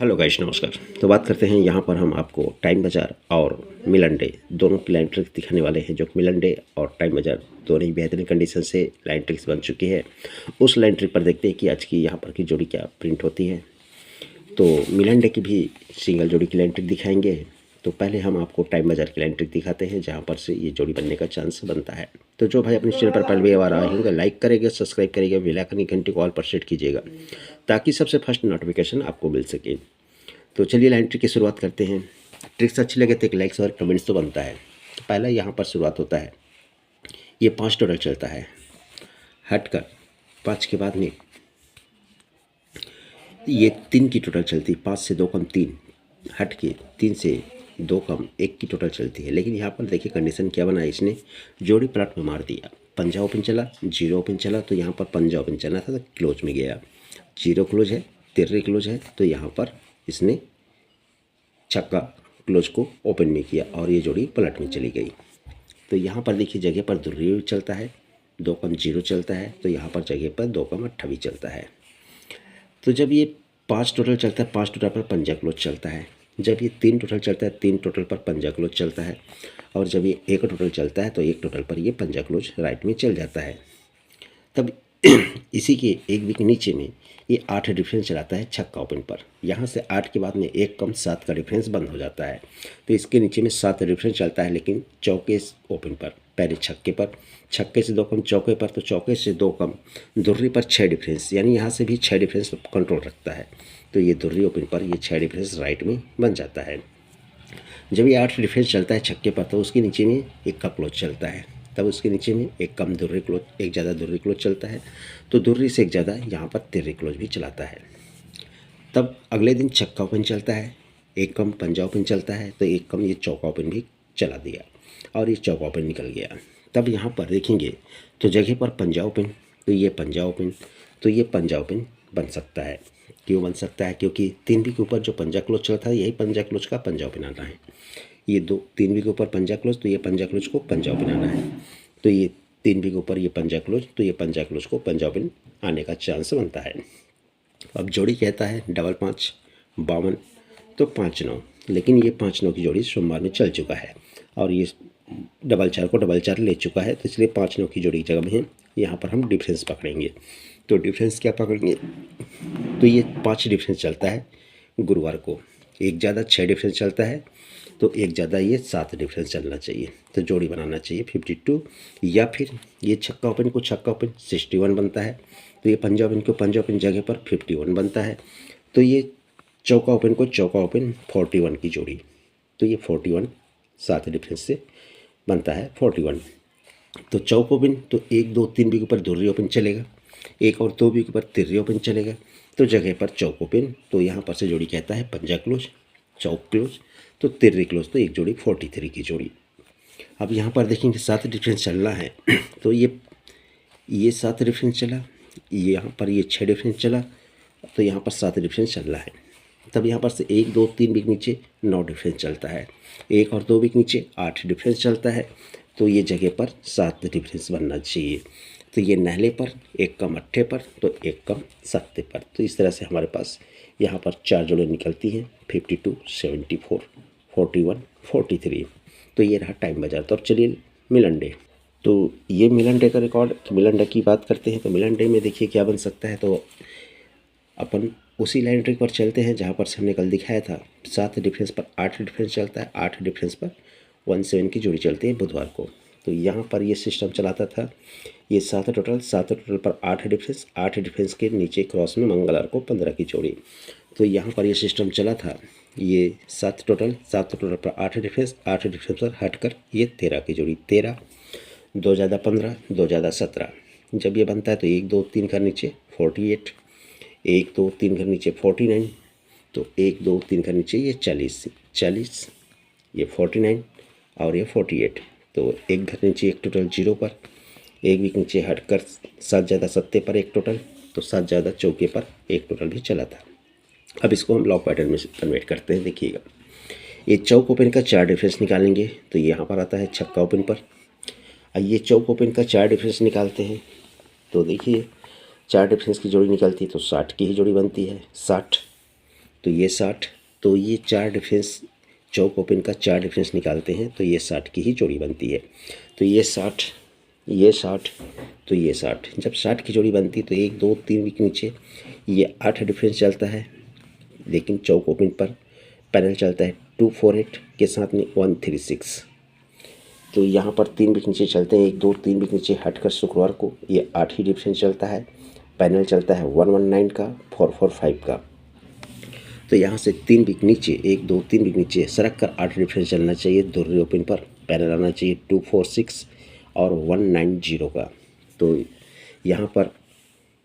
Hello guys, नमस्कार। तो बात करते हैं यहाँ पर हम आपको टाइम बाजार और मिलन डे दोनों की लाइन ट्रिक्स दिखाने वाले हैं। जो मिलन डे और टाइम बाजार दोनों ही बेहतरीन कंडीशन से लाइन ट्रिक्स बन चुकी है। उस लाइन ट्रिक पर देखते हैं कि आज की यहाँ पर की जोड़ी क्या प्रिंट होती है। तो मिलन डे की भी सिंगल जोड़ी की लाइन ट्रिक दिखाएंगे। तो पहले हम आपको टाइम बाजार की लाइन ट्रिक दिखाते हैं जहाँ पर से ये जोड़ी बनने का चांस बनता है। तो जो भाई अपने चैनल पर पहली बार आए होंगे लाइक करेंगे, सब्सक्राइब करेंगे, बेल आइकन की घंटी को ऑल पर सेट कीजिएगा ताकि सबसे फर्स्ट नोटिफिकेशन आपको मिल सके। तो चलिए लाइन ट्रिक की शुरुआत करते हैं। ट्रिक्स अच्छी लगे तो एक लाइक्स और कमेंट्स तो बनता है। तो पहला यहाँ पर शुरुआत होता है, ये 5 टोटल चलता है, हट कर 5 के बाद में ये 3 की टोटल चलती है, 5 से 2 कम 3, हट के 3 से 2 कम 1 की टोटल चलती है। लेकिन यहाँ पर देखिए कंडीशन क्या बना है, इसने जोड़ी प्लॉट में मार दिया। पंजा ओपन चला, जीरो ओपन चला, तो यहाँ पर पंजा ओपन चला था तो क्लोज में गया, जीरो क्लोज है, तिर्री क्लोज है, तो यहाँ पर इसने छक्का क्लोज को ओपन में किया और ये जोड़ी पलट में चली गई। तो यहाँ पर देखिए जगह पर दुर्री चलता है, 2 कम 0 चलता है, तो यहाँ पर जगह पर 2 कम 28 चलता है। तो जब ये 5 टोटल चलता है, 5 टोटल पर पंजा क्लोज चलता है। जब ये 3 टोटल चलता है, 3 टोटल पर पंजा क्लोज चलता है। और जब ये 1 टोटल चलता है तो 1 टोटल पर ये पंजा क्लोज राइट में चल जाता है। तब इसी के एक वीक नीचे में ये 8 डिफरेंस चलाता है छक्का ओपन पर। यहाँ से 8 के बाद में 1 कम 7 का डिफरेंस बंद हो जाता है। तो इसके नीचे में 7 डिफरेंस चलता है, लेकिन चौके ओपन पर, पहले छक्के पर, छक्के से 2 कम चौके पर, तो चौके से 2 कम दुर्री पर 6 डिफरेंस, यानी यहाँ से भी 6 डिफरेंस कंट्रोल रखता है। तो ये दुर्री ओपन पर ये 6 डिफरेंस राइट में बन जाता है। जब ये 8 डिफरेंस चलता है छक्के पर, तो उसके नीचे में 1 का क्लोज चलता है, तब उसके नीचे में एक कम दुर्री क्लोज, एक ज़्यादा दुर्री क्लोज चलता है। तो दुर्री से एक ज़्यादा यहाँ पर तिर्री क्लोज भी चलाता है। तब अगले दिन छक्का ओपन चलता है, एक कम पंजा ओपन चलता है, तो एक कम ये चौका ओपन भी चला दिया और ये चौका ओपन निकल गया। तब यहाँ पर देखेंगे तो जगह पर पंजा ओपन, तो ये पंजा ओपन, तो ये पंजा ओपन बन सकता है। क्यों बन सकता है? क्योंकि 3 बी के ऊपर जो पंजा क्लोज चलता है, यही पंजा क्लोज का पंजा ओपन आना है। ये 3 बी के ऊपर पंजा क्लोज, तो ये पंजा क्लोज को पंजा ओपन आना है। तो ये 3 बी के ऊपर ये पंजा क्लोज, तो ये पंजा क्लोज को पंजा ओपन आने का चांस बनता है। अब जोड़ी कहता है डबल 5 52, तो 5 9, लेकिन ये 5 9 की जोड़ी सोमवार में चल चुका है और ये डबल 4 को डबल 4 ले चुका है। तो इसलिए 5 9 की जोड़ी की जगह में यहाँ पर हम डिफरेंस पकड़ेंगे। तो डिफरेंस क्या पकड़ेंगे? तो ये 5 डिफरेंस चलता है गुरुवार को, एक ज़्यादा 6 डिफरेंस चलता है, तो एक ज़्यादा ये 7 डिफरेंस चलना चाहिए। तो जोड़ी बनाना चाहिए 52, या फिर ये छक्का ओपन को छक्का ओपन 61 बनता है, तो ये पंजा ओपन को पंजा ओपन जगह पर 51 बनता है। तो ये चौका ओपन को चौका ओपन 41 की जोड़ी, तो ये 41 7 डिफरेंस से बनता है 41। तो चौक ओपन तो 1 2 3 बी के ऊपर दुर्री ओपन चलेगा, 1 और 2 बी के ऊपर तिर्री ओपन चलेगा, तो जगह पर चौक ओपन। तो यहाँ पर से जोड़ी कहता है पंजा क्लोज, चौक क्लोज, तो तिर्री क्लोज, तो एक जोड़ी 43 की जोड़ी। अब यहाँ पर देखेंगे 7 डिफरेंस चलना है, तो ये 7 डिफरेंस चला, ये यहाँ पर ये 6 डिफरेंस चला, तो यहाँ पर 7 डिफरेंस चलना है। तब यहाँ पर से 1 2 3 बी के नीचे 9 डिफरेंस चलता है, 1 और 2 बी के नीचे 8 डिफरेंस चलता है, तो ये जगह पर 7 डिफरेंस बनना चाहिए। तो ये नहले पर, एक कम अट्ठे पर, तो एक कम सत्ते पर। तो इस तरह से हमारे पास यहाँ पर 4 जोड़े निकलती हैं, 52 74 41 43। तो ये रहा टाइम बाजार। तो अब चलिए मिलन डे। तो ये मिलन डे का रिकॉर्ड, मिलन डे की बात करते हैं। तो मिलन डे में देखिए क्या बन सकता है। तो अपन उसी लाइन ट्रिक पर चलते हैं जहाँ पर से हमने कल दिखाया था। 7 डिफरेंस पर 8 डिफरेंस चलता है, 8 डिफरेंस पर 17 की जोड़ी चलती है बुधवार को। तो यहाँ पर ये सिस्टम चलाता था, ये 7 टोटल पर 8 डिफरेंस, 8 डिफरेंस के नीचे क्रॉस में मंगलवार को 15 की जोड़ी। तो यहाँ पर ये सिस्टम चला था, ये 7 टोटल पर 8 डिफरेंस, 8 डिफरेंस पर हट कर ये 13 की जोड़ी, 13 2 ज़्यादा 15 2 ज़्यादा 17। जब ये बनता है तो 1 2 3 का नीचे 48, 1 2 3 का नीचे 49, तो 1 2 3 का नीचे ये 40, ये 49 और ये 48। तो एक घर नीचे एक टोटल 0 पर, एक वीक नीचे हटकर 7 ज़्यादा 7 पर एक टोटल, तो 7 ज़्यादा चौके पर एक टोटल भी चला था। अब इसको हम लॉक पैटर्न में कन्वर्ट करते हैं। देखिएगा ये चौक ओपन का 4 डिफरेंस निकालेंगे, तो यहाँ पर आता है छक्का ओपन पर। अब ये चौक ओपन का 4 डिफरेंस निकालते हैं, तो देखिए 4 डिफरेंस की जोड़ी निकलती है तो 60 की ही जोड़ी बनती है, 60। तो ये 60, तो ये 4 डिफरेंस चौक ओपन का 4 डिफरेंस निकालते हैं तो ये 60 की ही जोड़ी बनती है। तो ये 60, ये 60, तो ये 60। जब 60 की जोड़ी बनती है तो 1 2 3 वीक नीचे ये 8 डिफरेंस चलता है, लेकिन चौक ओपन पर पैनल चलता है 248 के साथ में 136। तो यहाँ पर 3 वीक नीचे चलते हैं, 1 2 3 वीक नीचे हटकर शुक्रवार को ये 8 ही डिफरेंस चलता है। पैनल चलता है 119 का, 445 का। तो यहाँ से 3 वीक नीचे 1 2 3 वीक नीचे सरक कर 8 डिफरेंस चलना चाहिए। दुर्री ओपन पर पैनल आना चाहिए 246 और 190 का। तो यहाँ पर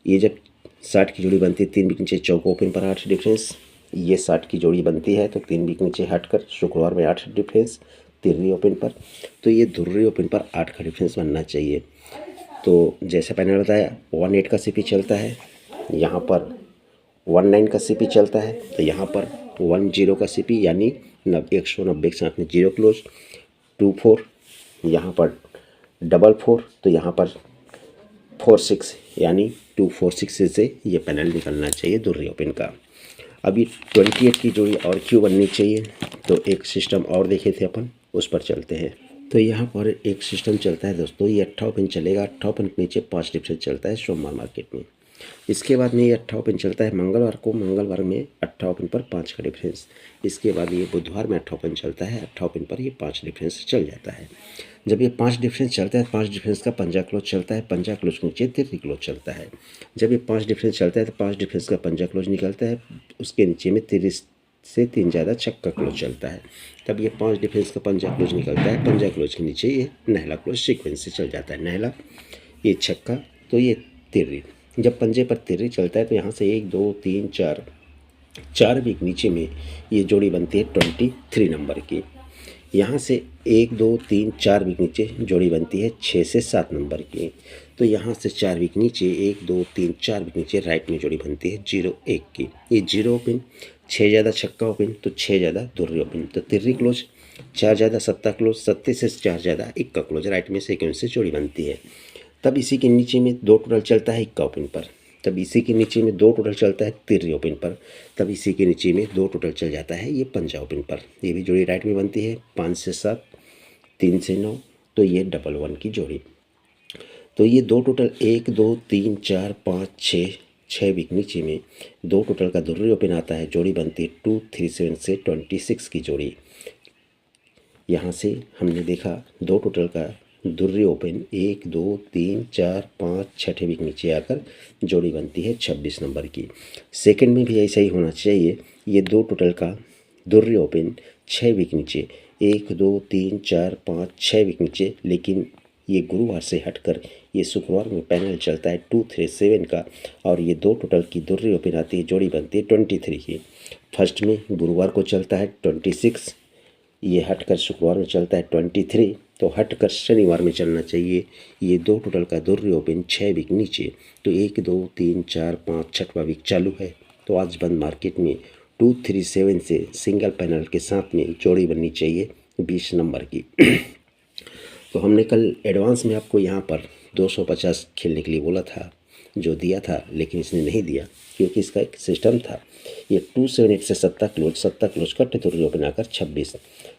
ये जब 60 की जोड़ी बनती है 3 वीक नीचे चौक ओपन पर 8 डिफरेंस, ये 60 की जोड़ी बनती है तो 3 वीक नीचे हटकर शुक्रवार में 8 डिफरेंस तिर्री ओपन पर। तो ये धुर्री ओपन पर 8 का डिफरेंस बनना चाहिए। तो जैसे मैंने बताया 18 का सीपी चलता है, यहाँ पर 19 का सीपी चलता है, तो यहाँ पर 10 का सीपी यानी 190 के साथ में 0 क्लोज, 24 यहाँ पर 44, तो यहाँ पर 46 यानी 246 से ये पैनल निकलना चाहिए दुर्री ओपन का। अभी 28 की जोड़ी और क्यों बननी चाहिए, तो एक सिस्टम और देखे थे अपन, उस पर चलते हैं। तो यहाँ पर एक सिस्टम चलता है दोस्तों, ये 58 पिन चलेगा। 58 पिन के नीचे 5 डिफरेंस चलता है सोमवार मार्केट में। इसके बाद में ये 58 पिन चलता है मंगलवार को, मंगलवार में 58 पिन पर 5 का डिफरेंस। इसके बाद ये बुधवार में 58 पिन चलता है, 58 पिन पर ये 5 डिफरेंस चल जाता है। जब ये 5 डिफरेंस चलता है, 5 डिफरेंस का पंजा क्लोज चलता है, पंजा क्लोज के नीचे तिर्री क्लोज चलता है। जब ये 5 डिफरेंस चलता है तो 5 डिफरेंस का पंजा क्लोज निकलता है, उसके नीचे में तिर्री से 3 ज़्यादा छक्का क्लोज चलता है। तब ये 5 डिफरेंस का पंजा क्लोज निकलता है, पंजा क्लोज के नीचे ये नहला क्लोज सीक्वेंस से चल जाता है। नहला, ये छक्का, तो ये तिर्री। जब पंजे पर तिर्री चलता है तो यहाँ से 1 2 3 4 वीक नीचे में ये जोड़ी बनती है 23 नंबर की। यहाँ से 1 2 3 4 वीक नीचे जोड़ी बनती है 6 से 7 नंबर की। तो यहाँ से 4 वीक नीचे 1 2 3 4 वीक नीचे राइट में जोड़ी बनती है 0 1 की। ये 0 ओपन, 6 ज़्यादा छक्का ओपन, तो 6 ज़्यादा दुर्री ओपन, तो तिर्री क्लोज, 4 ज़्यादा सत्ता क्लोज, सत्ते से 4 ज़्यादा इक्का क्लोज, राइट में सीक्वेंस से जोड़ी बनती है। तब इसी के नीचे में 2 टोटल चलता है इक्का ओपन पर, तब इसी के नीचे में 2 टोटल चलता है तिर्री ओपन पर, तब इसी के नीचे में 2 टोटल चल जाता है ये पंजा ओपन पर। ये भी जोड़ी राइट में बनती है 5 से 7, 3 से 9, तो ये 1 1 की जोड़ी। तो ये 2 टोटल 1 2 3 4 5 6 वीक नीचे में 2 टोटल का दुर्री ओपन आता है, जोड़ी बनती है 2 3 7 से 26 की जोड़ी। यहाँ से हमने देखा 2 टोटल का दुर्री ओपन 1 2 3 4 5 छठे वीक नीचे आकर जोड़ी बनती है 26 नंबर की। सेकंड में भी ऐसा ही होना चाहिए। ये 2 टोटल का दुर्री ओपन 6 वीक नीचे 1 2 3 4 5 6 वीक नीचे, लेकिन ये गुरुवार से हटकर ये शुक्रवार में पैनल चलता है 2 3 7 का, और ये 2 टोटल की दुर्री ओपन आती है, जोड़ी बनती है 23 की। फर्स्ट में गुरुवार को चलता है 26, ये हटकर शुक्रवार में चलता है 23, तो हटकर शनिवार में चलना चाहिए। ये 2 टोटल का दुर्री ओपन 6 वीक नीचे, तो 1 2 3 4 5 छठवां वीक चालू है। तो आज बंद मार्केट में 2 3 7 से सिंगल पैनल के साथ में जोड़ी बननी चाहिए 20 नंबर की। तो हमने कल एडवांस में आपको यहाँ पर 250 खेलने के लिए बोला था, जो दिया था, लेकिन इसने नहीं दिया क्योंकि इसका एक सिस्टम था। ये 278 से 7 क्लोज कट दुर्री ओपन आकर 26,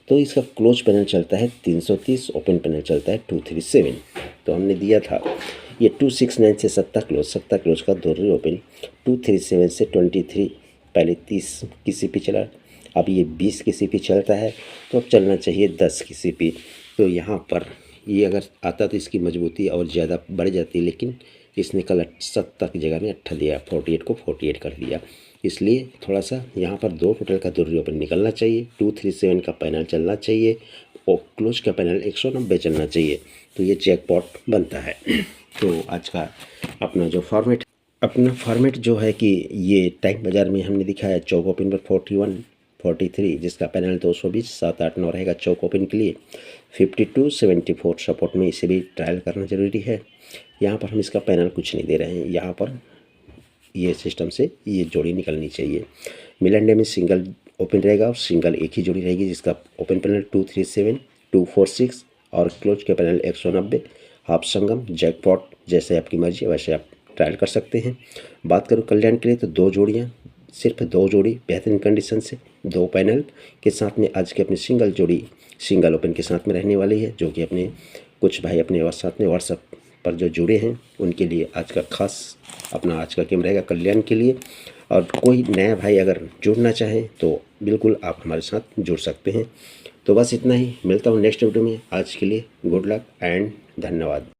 तो इसका क्लोज पैनल चलता है 330, ओपन पैनल चलता है 237। तो हमने दिया था ये 269 से 7 क्लोज का दुर्री ओपन 237 से 23, पहले 30 की सीपी चला, अब ये 20 की सीपी चलता है, तो अब चलना चाहिए 10 की सीपी। तो यहाँ पर ये अगर आता तो इसकी मजबूती और ज़्यादा बढ़ जाती, लेकिन इसने कल 7 की जगह में 8 दिया, 48 को 48 कर दिया, इसलिए थोड़ा सा यहाँ पर 2 टोटल का दुर्री ओपन निकलना चाहिए, 237 का पैनल चलना चाहिए और क्लोज का पैनल 190 चलना चाहिए, तो ये जैकपॉट बनता है। तो आज का अपना जो फॉर्मेट जो है कि ये टाइम बाज़ार में हमने दिखाया चौक ओपन पर 41 43, जिसका पैनल 220 7 8 9 रहेगा चौक ओपन के लिए। 52 74 सपोर्ट में इसे भी ट्रायल करना ज़रूरी है। यहाँ पर हम इसका पैनल कुछ नहीं दे रहे हैं, यहाँ पर ये सिस्टम से ये जोड़ी निकलनी चाहिए। मिलन डे में सिंगल ओपन रहेगा और सिंगल एक ही जोड़ी रहेगी, जिसका ओपन पैनल 237 246 और क्लोज के पैनल 190। हाफ संगम जैकपॉट, जैसे आपकी मर्जी वैसे आप ट्रायल कर सकते हैं। बात करूँ कल्याण के लिए तो 2 जोड़ियाँ सिर्फ 2 जोड़ी बेहतरीन कंडीशन से 2 पैनल के साथ में आज की अपनी सिंगल जोड़ी सिंगल ओपन के साथ में रहने वाली है, जो कि अपने कुछ भाई अपने साथ में व्हाट्सएप पर जो जुड़े हैं उनके लिए आज का खास अपना आज का कैमरा रहेगा कल्याण के लिए। और कोई नया भाई अगर जुड़ना चाहें तो बिल्कुल आप हमारे साथ जुड़ सकते हैं। तो बस इतना ही, मिलता हूँ नेक्स्ट वीडियो में। आज के लिए गुड लक एंड धन्यवाद।